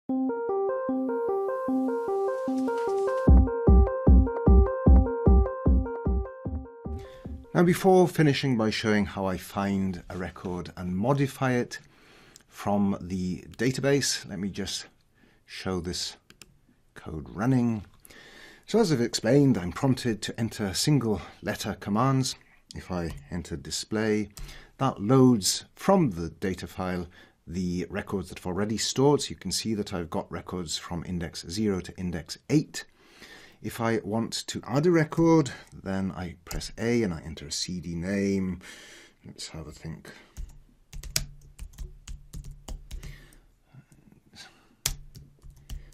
Now, before finishing by showing how I find a record and modify it from the database, let me just show this code running. So as I've explained, I'm prompted to enter single letter commands. If I enter display, that loads from the data file the records that I've already stored. So you can see that I've got records from index 0 to index 8. If I want to add a record, then I press A and I enter a CD name. Let's have a think.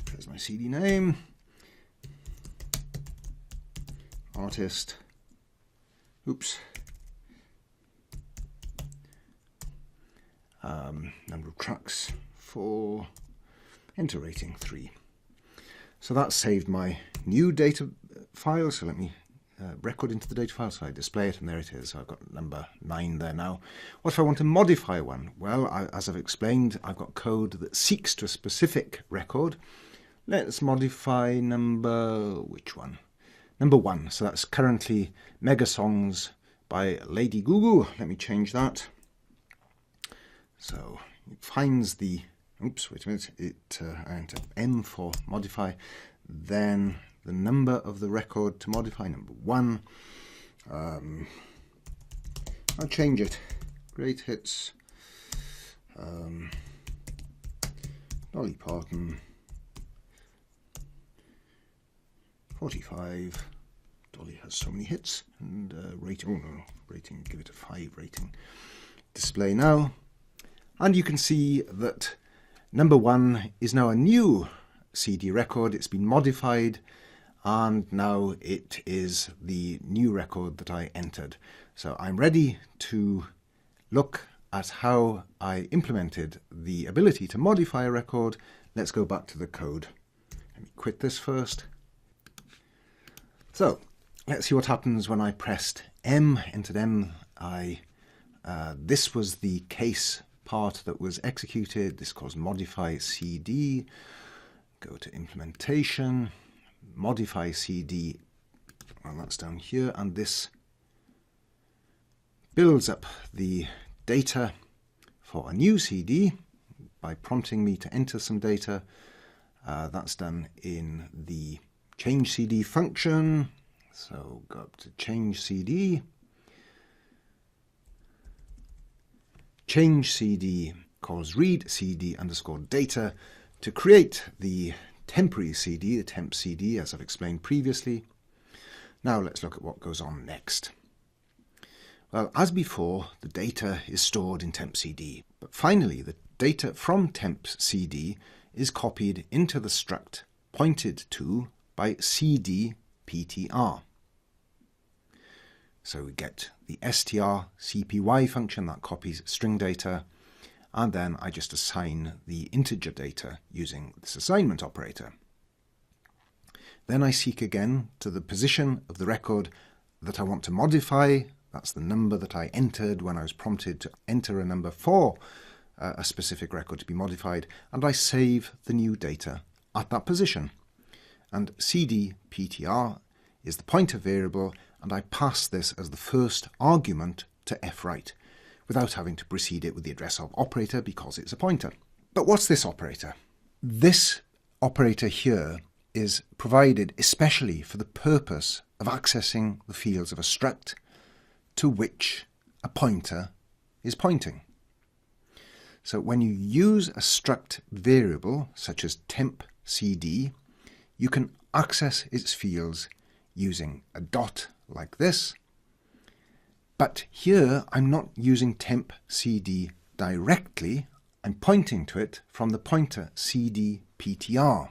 There's my CD name. Artist. Oops. Number of tracks 4. Enter rating 3. So that saved my new data file. So let me record into the data file. So I display it, and there it is. So I've got number 9 there now. What if I want to modify one? Well, as I've explained, I've got code that seeks to a specific record. Let's modify number, which one? Number 1. So that's currently Mega Songs by Lady Gugu. Let me change that. So it finds the, oops, wait a minute, I enter M for modify, then the number of the record to modify, number 1. I'll change it. Great Hits, Dolly Parton, 45. Dolly has so many hits, and rating, oh no, rating, give it a 5 rating. Display now. And you can see that number 1 is now a new CD record. It's been modified, and now it is the new record that I entered. So I'm ready to look at how I implemented the ability to modify a record. Let's go back to the code. Let me quit this first. So let's see what happens when I pressed M, entered M. This was the case part that was executed. This calls modify CD. Go to implementation, modify CD. Well, that's down here, and this builds up the data for a new CD by prompting me to enter some data. That's done in the change CD function. So go up to change CD. Change CD calls read CD underscore data to create the temporary CD, the temp CD, as I've explained previously. Now let's look at what goes on next. Well, as before, the data is stored in temp CD, but finally the data from temp CD is copied into the struct pointed to by cd_ptr. So we get the strcpy function that copies string data, and then I just assign the integer data using this assignment operator. Then I seek again to the position of the record that I want to modify. That's the number that I entered when I was prompted to enter a number for a specific record to be modified, and I save the new data at that position. And cd_ptr is the pointer variable, and I pass this as the first argument to fwrite, without having to precede it with the address of operator because it's a pointer. But what's this operator? This operator here is provided especially for the purpose of accessing the fields of a struct to which a pointer is pointing. So when you use a struct variable such as temp CD, you can access its fields using a dot like this. But here I'm not using temp CD directly, I'm pointing to it from the pointer cd_ptr.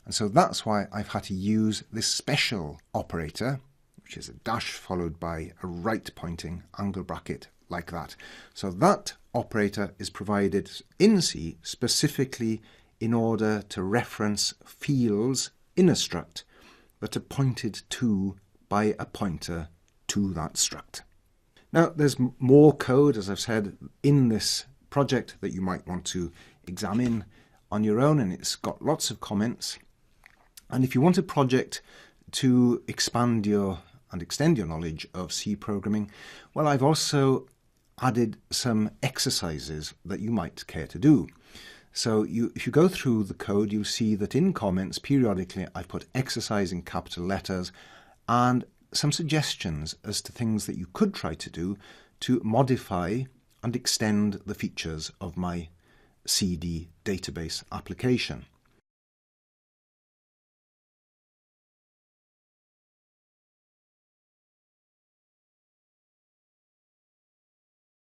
And so that's why I've had to use this special operator, which is a dash followed by a right pointing angle bracket like that. So that operator is provided in C specifically in order to reference fields in a struct that are pointed to by a pointer to that struct. Now there's more code, as I've said, in this project that you might want to examine on your own, and it's got lots of comments. And if you want a project to expand and extend your knowledge of C programming, well, I've also added some exercises that you might care to do. So if you go through the code, you'll see that in comments, periodically, I've put exercise in capital letters and some suggestions as to things that you could try to do to modify and extend the features of my CD database application.